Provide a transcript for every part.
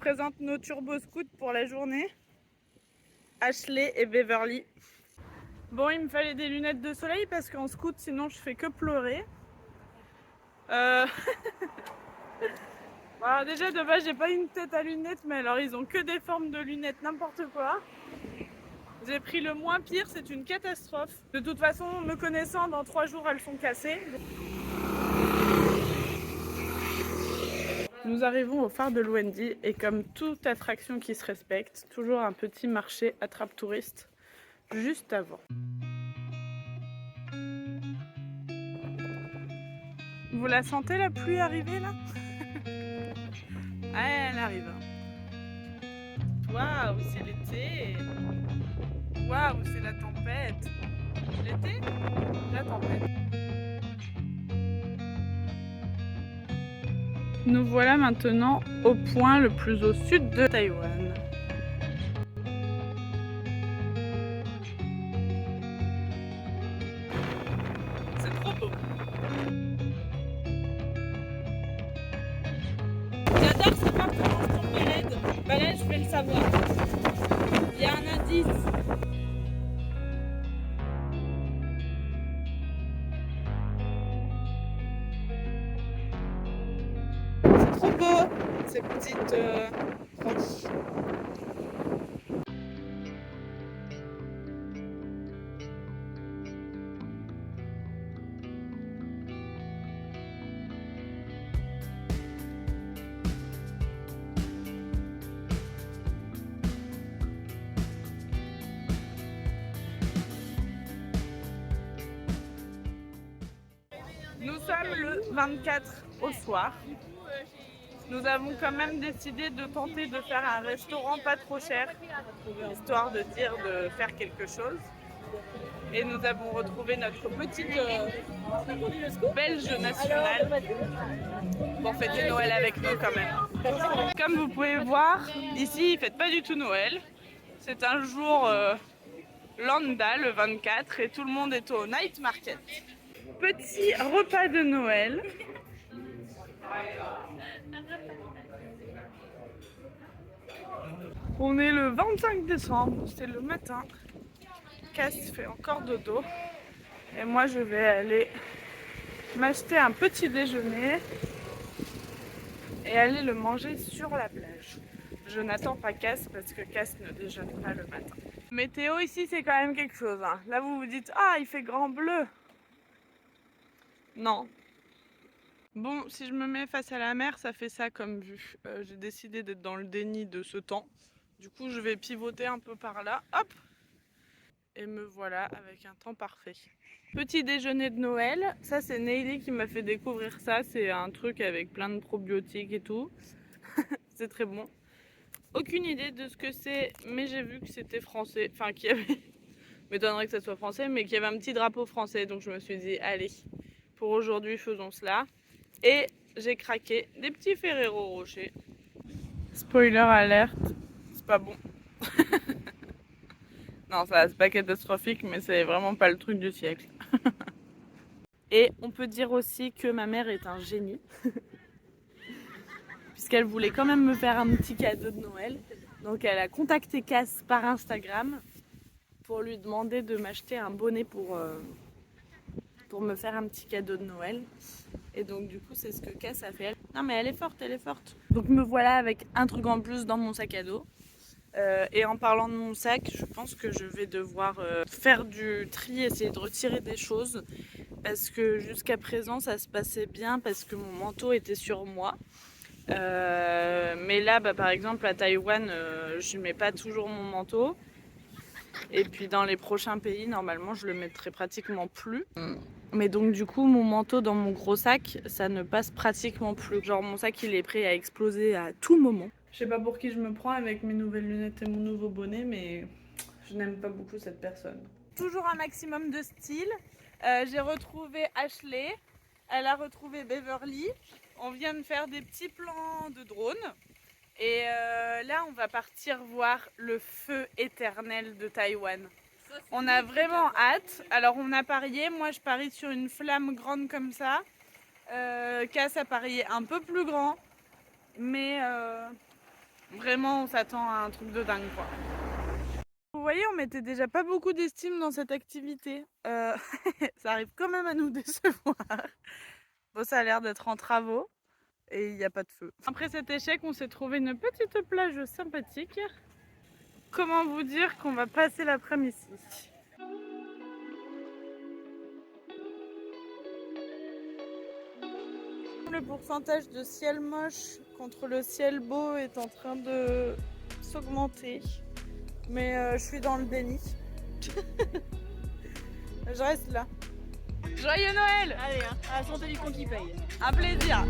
présente nos turbo scouts pour la journée. Ashley et Beverly. Bon, il me fallait des lunettes de soleil parce qu'en scout, sinon je fais que pleurer. Alors déjà de base, j'ai pas une tête à lunettes, mais alors ils ont que des formes de lunettes, n'importe quoi. J'ai pris le moins pire, c'est une catastrophe. De toute façon, me connaissant, dans 3 jours, elles sont cassées. Nous arrivons au phare de l'Ouendi et comme toute attraction qui se respecte, toujours un petit marché attrape-touristes juste avant. Vous la sentez la pluie arriver là? Ah, elle arrive. Waouh, c'est l'été. Waouh, c'est la tempête. L'été? La tempête. Nous voilà maintenant au point le plus au sud de Taïwan. C'est trop beau. J'adore savoir comment je tombe raide. Bah là, je vais le savoir. Il y a un indice. C'est trop beau, ces petites roches. Nous sommes le 24 au soir. Nous avons quand même décidé de tenter de faire un restaurant pas trop cher, histoire de dire de faire quelque chose. Et nous avons retrouvé notre petite belge nationale pour fêter Noël avec nous quand même. Comme vous pouvez voir, ici ils ne fêtent pas du tout Noël. C'est un jour lambda, le 24, et tout le monde est au night market. Petit repas de Noël. On est le 25 décembre, c'est le matin. Cass fait encore dodo. Et moi je vais aller m'acheter un petit déjeuner et aller le manger sur la plage. Je n'attends pas Cass parce que Cass ne déjeune pas le matin. Météo ici c'est quand même quelque chose. Hein. Là vous vous dites ah il fait grand bleu. Non. Bon si je me mets face à la mer ça fait ça comme vue. J'ai décidé d'être dans le déni de ce temps. Du coup je vais pivoter un peu par là. Hop. Et me voilà avec un temps parfait. Petit déjeuner de Noël, ça c'est Neily qui m'a fait découvrir ça, c'est un truc avec plein de probiotiques et tout. C'est très bon. Aucune idée de ce que c'est, mais j'ai vu que c'était français, enfin qu'il y avait, m'étonnerait que ça soit français, mais qu'il y avait un petit drapeau français, donc je me suis dit allez, pour aujourd'hui faisons cela. Et j'ai craqué des petits Ferrero Rocher. Spoiler alerte, c'est pas bon. Non, ça c'est pas catastrophique, mais c'est vraiment pas le truc du siècle. Et on peut dire aussi que ma mère est un génie. Puisqu'elle voulait quand même me faire un petit cadeau de Noël. Donc elle a contacté Cass par Instagram pour lui demander de m'acheter un bonnet pour me faire un petit cadeau de Noël. Et donc du coup c'est ce que Cass a fait. Non mais elle est forte, elle est forte. Donc me voilà avec un truc en plus dans mon sac à dos. Et en parlant de mon sac, je pense que je vais devoir faire du tri, essayer de retirer des choses. Parce que jusqu'à présent ça se passait bien parce que mon manteau était sur moi. Mais là par exemple à Taïwan je mets pas toujours mon manteau. Et puis dans les prochains pays normalement je le mettrai pratiquement plus. Mais donc du coup mon manteau dans mon gros sac ça ne passe pratiquement plus. Genre mon sac il est prêt à exploser à tout moment. Je sais pas pour qui je me prends avec mes nouvelles lunettes et mon nouveau bonnet, mais je n'aime pas beaucoup cette personne. Toujours un maximum de style. J'ai retrouvé Ashley, elle a retrouvé Beverly. On vient de faire des petits plans de drone. Et là, on va partir voir le feu éternel de Taïwan. On a vraiment hâte. Alors, on a parié. Moi, je parie sur une flamme grande comme ça. Cass a parié un peu plus grand. Mais Vraiment, on s'attend à un truc de dingue, quoi. Vous voyez, on mettait déjà pas beaucoup d'estime dans cette activité. Ça arrive quand même à nous décevoir. Bon, ça a l'air d'être en travaux et il n'y a pas de feu. Après cet échec, on s'est trouvé une petite plage sympathique. Comment vous dire qu'on va passer l'après-midi ici? Le pourcentage de ciel moche contre le ciel beau est en train de s'augmenter. Mais je suis dans le déni. Je reste là. Joyeux Noël! Allez, hein, à la santé du con qui paye. Un plaisir!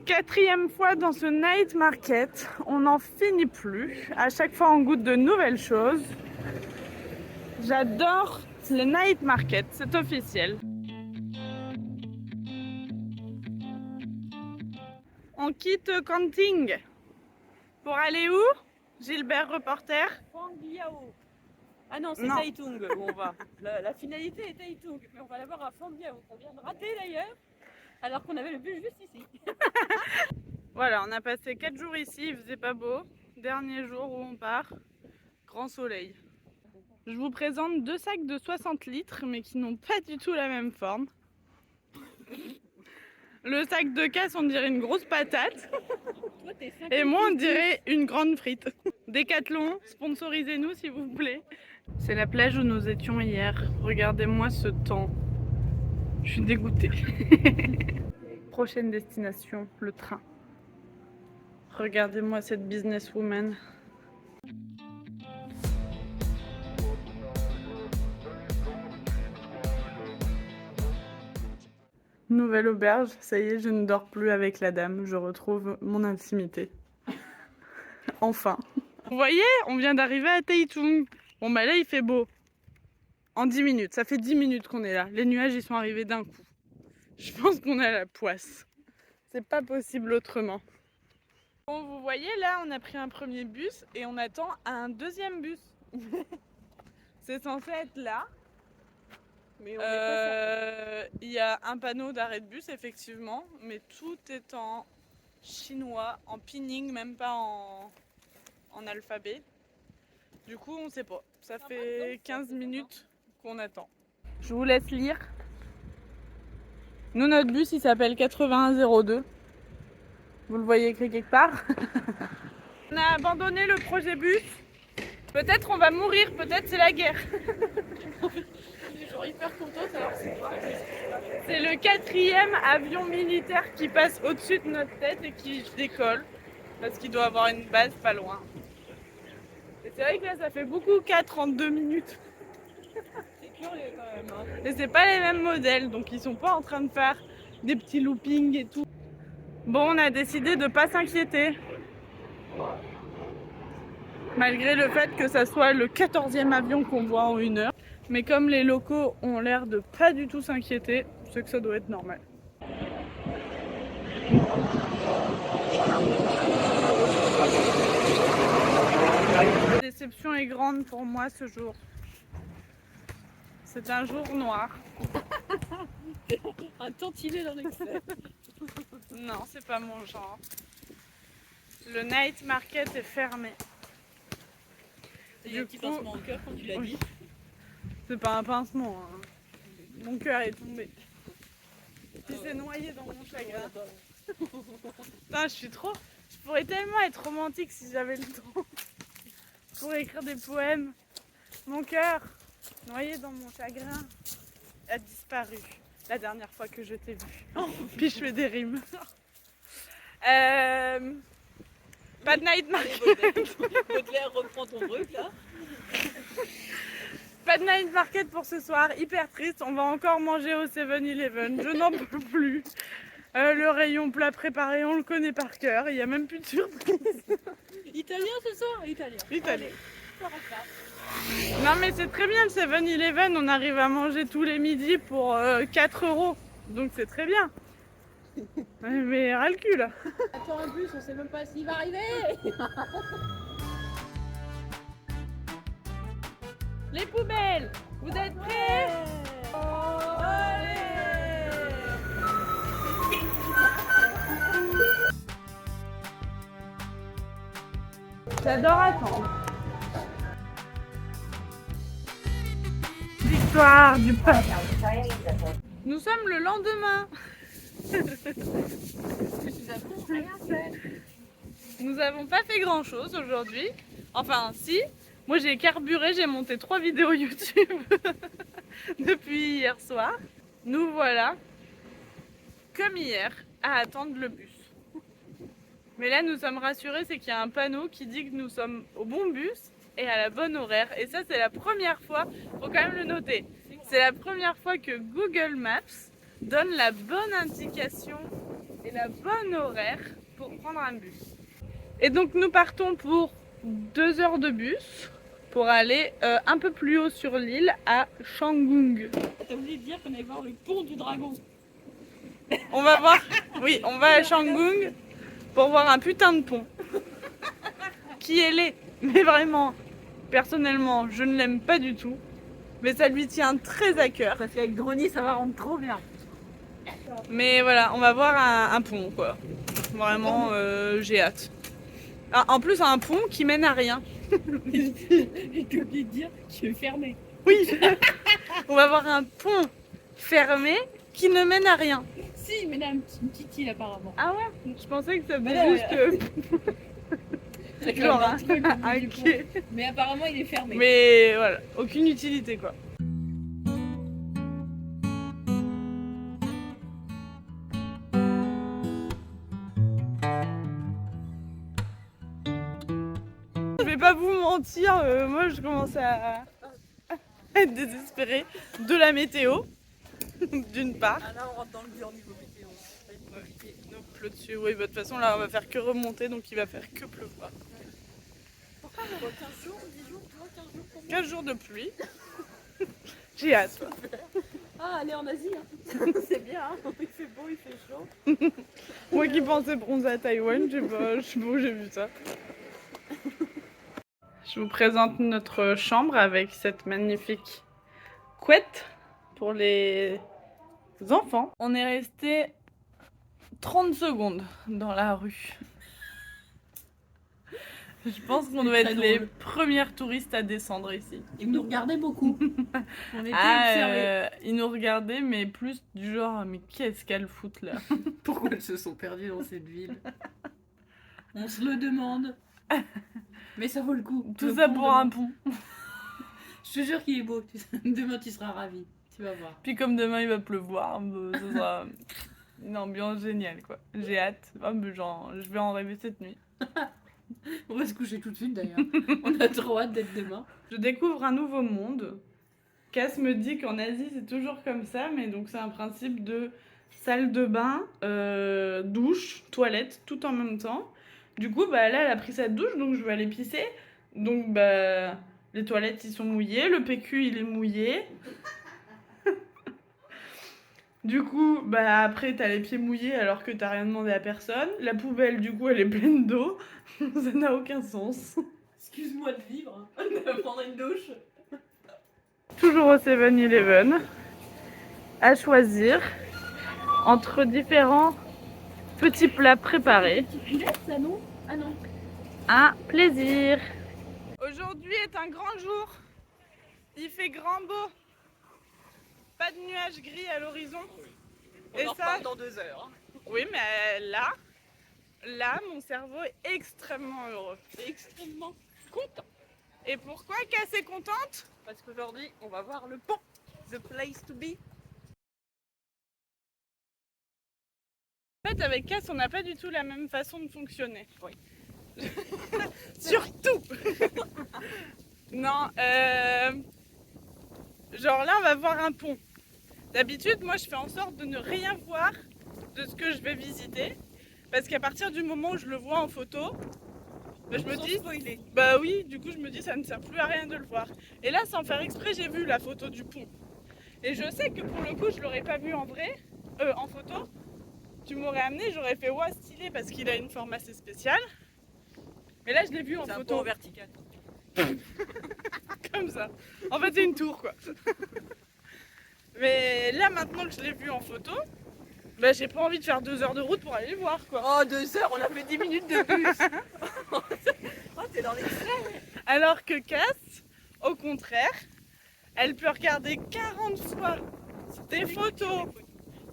Quatrième fois dans ce night market, on n'en finit plus. À chaque fois, on goûte de nouvelles choses. J'adore les night market, c'est officiel. On quitte Canting pour aller où? Gilbert reporter. Fangyao. Ah non, c'est Non. Taitung où on va. La finalité est Taitung, mais on va la voir à Fangyao. On vient de rater d'ailleurs, alors qu'on avait le bus juste ici. Voilà, on a passé 4 jours ici, il faisait pas beau. Dernier jour où on part, grand soleil. Je vous présente 2 sacs de 60 litres, mais qui n'ont pas du tout la même forme. Le sac de casse, on dirait une grosse patate. Et moi, on dirait une grande frite. Décathlon, sponsorisez-nous s'il vous plaît. C'est la plage où nous étions hier. Regardez-moi ce temps. Je suis dégoûtée. Prochaine destination, le train. Regardez-moi cette businesswoman. Nouvelle auberge, ça y est, je ne dors plus avec la dame, je retrouve mon intimité. Enfin. Vous voyez, on vient d'arriver à Taitung. Bon bah là il fait beau. En 10 minutes, ça fait 10 minutes qu'on est là. Les nuages ils sont arrivés d'un coup. Je pense qu'on a la poisse. C'est pas possible autrement. Bon, vous voyez là, on a pris un premier bus et on attend un deuxième bus. C'est censé être là. Mais on est pas Il y a un panneau d'arrêt de bus effectivement, mais tout est en chinois, en pinyin, même pas en alphabet. Du coup, on sait pas. Ça fait 15 minutes qu'on attend. Je vous laisse lire. Nous, notre bus, il s'appelle 8102. Vous le voyez écrit quelque part. On a abandonné le projet bus. Peut-être on va mourir, peut-être c'est la guerre. Je suis genre hyper contente alors c'est quoi? C'est le 4e avion militaire qui passe au-dessus de notre tête et qui décolle. Parce qu'il doit avoir une base pas loin. Et c'est vrai que là, ça fait beaucoup 4 en 2 minutes. C'est curieux quand même. Hein. Et c'est pas les mêmes modèles, donc ils sont pas en train de faire des petits loopings et tout. Bon, on a décidé de pas s'inquiéter. Malgré le fait que ça soit le 14e avion qu'on voit en 1 heure. Mais comme les locaux ont l'air de pas du tout s'inquiéter, c'est que ça doit être normal. La déception est grande pour moi ce jour. C'est un jour noir. Un tantinet dans l'excès. Non, c'est pas mon genre. Le night market est fermé. Il y a un petit pincement au cœur quand tu l'as dit. C'est pas un pincement. Hein. Mon cœur est tombé. Il s'est noyé dans mon chagrin. Putain, je suis trop. Je pourrais tellement être romantique si j'avais le temps. Je pourrais écrire des poèmes. Mon cœur, noyé dans mon chagrin, a disparu la dernière fois que je t'ai vu. Puis je fais des rimes. Pas de night market. Baudelaire reprend ton truc là. Pas de night market pour ce soir, hyper triste. On va encore manger au 7-Eleven. Je n'en peux plus. Le rayon plat préparé, on le connaît par cœur. Il n'y a même plus de surprise. Italien ce soir? Italien. Italien. Allez, Non mais c'est très bien le 7-Eleven. On arrive à manger tous les midis pour 4 €. Donc c'est très bien. Mais ras le cul là. attends un bus, on sait même pas s'il va arriver. Les poubelles, vous êtes prêts? Allez! J'adore attendre. Victoire du peuple. Nous sommes le lendemain. Nous n'avons pas fait grand chose aujourd'hui. Enfin si, moi j'ai carburé, j'ai monté 3 vidéos YouTube depuis hier soir. Nous voilà, comme hier, à attendre le bus. Mais là nous sommes rassurés, c'est qu'il y a un panneau qui dit que nous sommes au bon bus et à la bonne horaire. Et ça c'est la première fois, faut quand même le noter, c'est la première fois que Google Maps donne la bonne indication et la bonne horaire pour prendre un bus. Et donc nous partons pour 2 heures de bus pour aller un peu plus haut sur l'île à Canggung. T'as oublié de dire qu'on allait voir le pont du dragon. On va voir, oui, on va à Canggung pour voir un putain de pont qui est laid, mais vraiment, personnellement, je ne l'aime pas du tout, mais ça lui tient très à cœur. Parce qu'avec Drony, ça va rendre trop bien. Mais voilà, on va voir un pont quoi. Vraiment, j'ai hâte. Ah, en plus, un pont qui mène à rien. Et que oublié de dire qu'il est fermé. Oui, on va voir un pont fermé qui ne mène à rien. Si, mais là, une petite île apparemment. Ah ouais, je pensais que ça Mais faisait non, juste Genre un quai. Mais apparemment, il est fermé. Mais voilà, aucune utilité quoi. Je vais pas vous mentir, moi je commence à être désespérée de la météo, d'une part. Ah là, on rentre dans le dur niveau météo. Donc pleut dessus, oui, bah, de toute façon là on va faire que remonter donc il va faire que pleuvoir. Pourquoi on va 15 jours, 10 jours, 15 jours pour moi 15 jours de pluie. J'ai hâte. Ah, aller en Asie, hein. C'est bien, hein. Il fait beau, il fait chaud. Moi qui pensais bronzer à Taïwan, je sais pas où j'ai vu ça. Je vous présente notre chambre avec cette magnifique couette pour les enfants. On est resté 30 secondes dans la rue. Je pense qu'on doit être les premières touristes à descendre ici. Ils nous regardaient beaucoup. On était observés. Ils nous regardaient, mais plus du genre, mais qu'est-ce qu'elles foutent là? Pourquoi elles se sont perdues dans cette ville? On se le demande. Mais ça vaut le coup. Tout ça pour un pont. Je te jure qu'il est beau. Demain, tu seras ravi. Tu vas voir. Puis comme demain il va pleuvoir, ce sera une ambiance géniale quoi. J'ai hâte. Genre, je vais en rêver cette nuit. On va se coucher tout de suite d'ailleurs. On a trop hâte d'être demain. Je découvre un nouveau monde. Cass me dit qu'en Asie c'est toujours comme ça, mais donc c'est un principe de salle de bain, douche, toilette, tout en même temps. Du coup, bah là elle a pris sa douche, donc je vais aller pisser. Donc bah les toilettes ils sont mouillées, le PQ il est mouillé. Du coup, bah après t'as les pieds mouillés alors que t'as rien demandé à personne. La poubelle du coup elle est pleine d'eau. Ça n'a aucun sens. Excuse-moi de vivre, de prendre une douche. Toujours au 7-Eleven, à choisir entre différents petits plats préparés. Ça non? Ah non. Un plaisir. Aujourd'hui est un grand jour. Il fait grand beau. Pas de nuages gris à l'horizon. On en reparle dans 2 heures. Oui, mais là, mon cerveau est extrêmement heureux. Extrêmement content. Et pourquoi Cass est contente? Parce qu'aujourd'hui, on va voir le pont. The place to be. En fait, avec Cass, on n'a pas du tout la même façon de fonctionner. Oui. Surtout. Non, genre là, on va voir un pont. D'habitude, moi, je fais en sorte de ne rien voir de ce que je vais visiter. Parce qu'à partir du moment où je le vois en photo, bah, je me dis, spoiler. Bah oui, du coup, je me dis, ça ne sert plus à rien de le voir. Et là, sans faire exprès, j'ai vu la photo du pont. Et je sais que pour le coup, je l'aurais pas vu en vrai, en photo. Tu m'aurais amené, j'aurais fait, ouais, stylé, parce qu'il a une forme assez spéciale. Mais là, je l'ai vu en C'est un photo. pont vertical. Comme ça. En fait, c'est une tour, quoi. Mais là, maintenant que je l'ai vu en photo, bah, j'ai pas envie de faire 2 heures de route pour aller le voir, quoi. Oh, 2 heures, on a fait 10 minutes de plus. Oh, T'es dans l'extrait. Alors que Cass, au contraire, elle peut regarder 40 fois des photos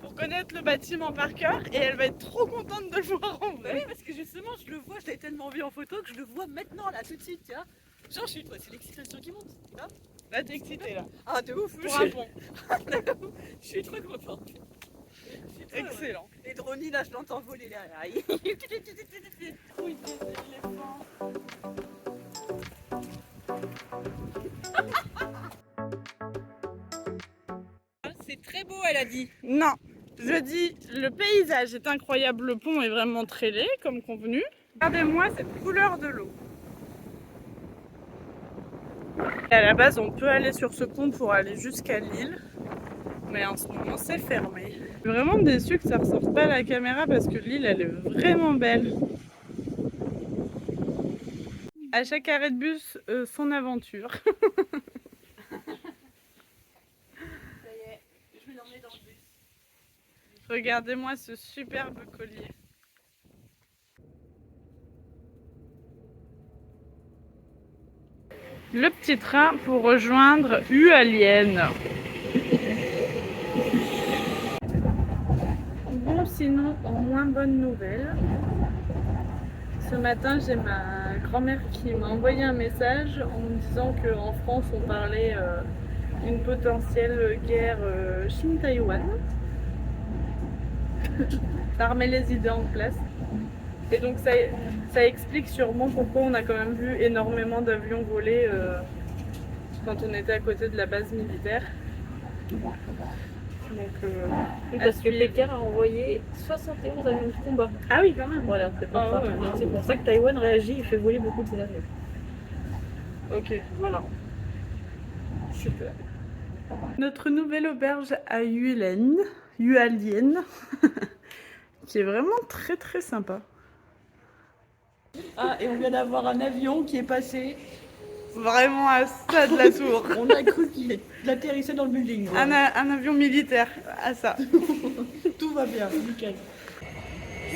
pour connaître le bâtiment par cœur et elle va être trop contente de le voir en Bah vrai. oui, parce que justement, je le vois, je l'avais tellement vu en photo que je le vois maintenant, là, tout de suite, tu vois. Genre, je suis, c'est l'excitation qui monte, tu vois. Là, t'es excitée là. Ah, de ouf, Pour un pont. je suis trop contente. Excellent. Les dronis, là, je l'entends voler derrière. Oui, des éléphants. C'est très beau, elle a dit. Non, je dis le paysage est incroyable, le pont est vraiment très laid comme convenu. Regardez-moi cette couleur de l'eau. À la base, on peut aller sur ce pont pour aller jusqu'à l'île, mais en ce moment c'est fermé. Je suis vraiment déçue que ça ressorte pas à la caméra parce que l'île elle est vraiment belle. À chaque arrêt de bus, son aventure. Ça y est, je vais l'emmener dans le bus. Regardez-moi ce superbe collier. Le petit train pour rejoindre Hualien. Bon, sinon, en moins bonne nouvelle, ce matin j'ai ma grand-mère qui m'a envoyé un message en me disant qu'en France on parlait d'une potentielle guerre Chine-Taïwan. Ça remet les idées en place. Et donc ça explique sûrement pourquoi on a quand même vu énormément d'avions voler quand on était à côté de la base militaire. Donc, Oui, parce que Pékin a envoyé 71 avions de combat. ah oui, quand même. Voilà, c'est pour Ah ça. ouais. Donc, c'est pour ça que Taïwan réagit et fait voler beaucoup de ses avions. Ok, voilà. Super. Notre nouvelle auberge à Hualien, qui est vraiment très très sympa. Ah, et on vient d'avoir un avion qui est passé. Vraiment à ça de la tour. On a cru qu'il atterrissait dans le building. Un avion militaire, à ça. Tout va bien, nickel.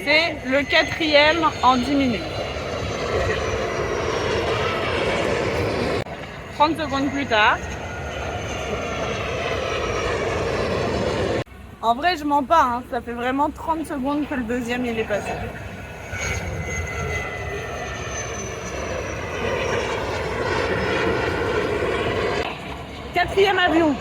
C'est le 4e en 10 minutes. 30 secondes plus tard. En vrai, je mens pas, hein. Ça fait vraiment 30 secondes que le deuxième il est passé. Quatrième avion.